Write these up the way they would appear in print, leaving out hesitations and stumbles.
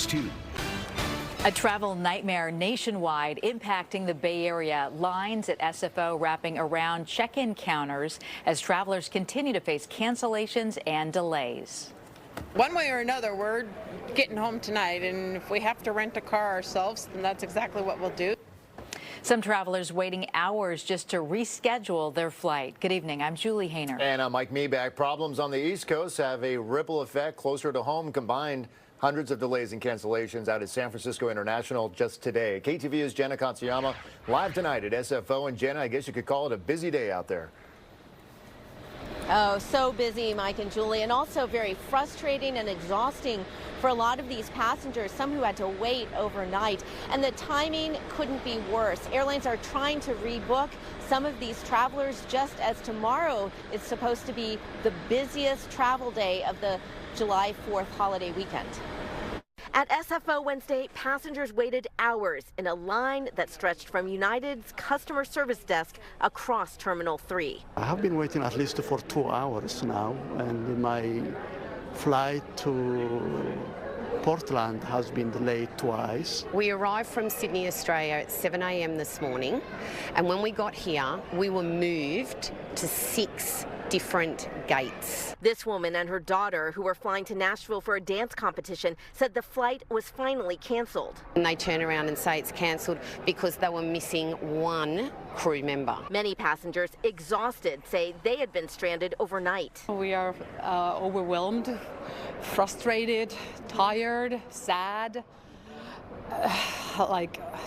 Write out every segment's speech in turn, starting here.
News 2. A travel nightmare nationwide impacting the Bay Area. Lines at SFO wrapping around check-in counters as travelers continue to face cancellations and delays. One way or another, we're getting home tonight, and if we have to rent a car ourselves, then that's exactly what we'll do. Some travelers waiting hours just to reschedule their flight. Good evening, I'm Julie Hayner. And I'm Mike Meeback. Problems on the East Coast have a ripple effect closer to home. Combined hundreds of delays and cancellations out at San Francisco International just today. KTVU's Jenna Katsuyama live tonight at SFO. And Jenna, I guess you could call it a busy day out there. Oh, so busy, Mike and Julie, and also very frustrating and exhausting for a lot of these passengers, some who had to wait overnight. And the timing couldn't be worse. Airlines are trying to rebook some of these travelers just as tomorrow is supposed to be the busiest travel day of the July 4th holiday weekend. At SFO Wednesday, passengers waited hours in a line that stretched from United's customer service desk across Terminal 3. I have been waiting at least for 2 hours now, and my flight to Portland has been delayed twice. We arrived from Sydney, Australia at 7 a.m. this morning, and when we got here, we were moved to 6 different gates. This woman and her daughter, who were flying to Nashville for a dance competition, said the flight was finally canceled. And they turn around and say it's cancelled because they were missing one crew member. Many passengers, exhausted, say they had been stranded overnight. We are overwhelmed, frustrated, tired, sad.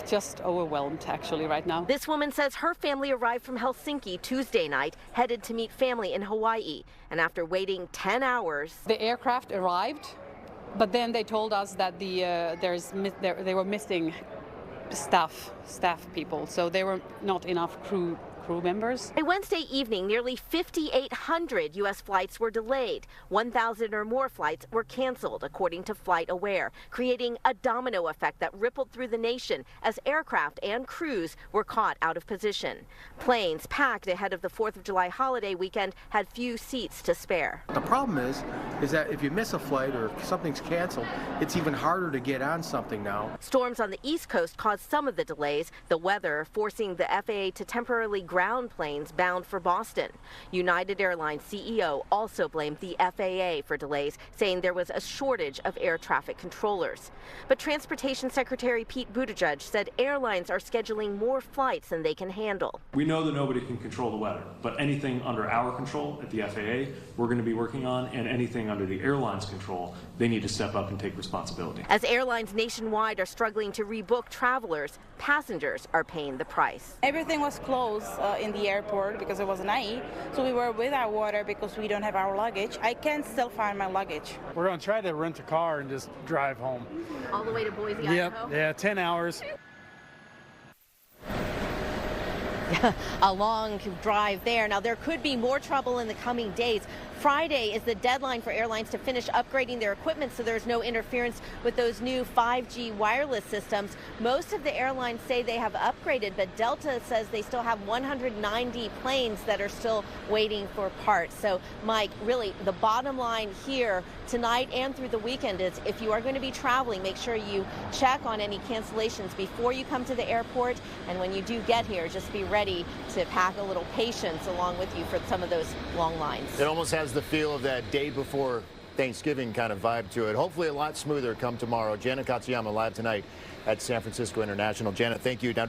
Just overwhelmed actually right now. This woman says her family arrived from Helsinki Tuesday night, headed to meet family in Hawaii. And after waiting 10 hours... The aircraft arrived, but then they told us that they were missing staff people, so there were not enough crew members. By Wednesday evening, nearly 5,800 U.S. flights were delayed. 1,000 or more flights were canceled, according to FlightAware, creating a domino effect that rippled through the nation as aircraft and crews were caught out of position. Planes packed ahead of the 4th of July holiday weekend had few seats to spare. The problem is that if you miss a flight or something's canceled, it's even harder to get on something now. Storms on the East Coast caused some of the delays, the weather forcing the FAA to temporarily ground planes bound for Boston. United Airlines CEO also blamed the FAA for delays, saying there was a shortage of air traffic controllers. But Transportation Secretary Pete Buttigieg said airlines are scheduling more flights than they can handle. We know that nobody can control the weather, but anything under our control at the FAA, we're going to be working on, and anything under the airline's control, they need to step up and take responsibility. As airlines nationwide are struggling to rebook travelers, passengers are paying the price. Everything was closed in the airport because it was night, so we were without water because we don't have our luggage. I can still find my luggage. We're going to try to rent a car and just drive home. All the way to Boise, Yep. Idaho? Yeah, 10 hours. A long drive there. Now, there could be more trouble in the coming days. Friday is the deadline for airlines to finish upgrading their equipment so there's no interference with those new 5G wireless systems. Most of the airlines say they have upgraded, but Delta says they still have 190 planes that are still waiting for parts. So, Mike, really, the bottom line here tonight and through the weekend is if you are going to be traveling, make sure you check on any cancellations before you come to the airport. And when you do get here, just be ready to pack a little patience along with you for some of those long lines. It almost has the feel of that day before Thanksgiving kind of vibe to it. Hopefully a lot smoother come tomorrow. Jenna Katsuyama live tonight at San Francisco International. Jenna, thank you. Now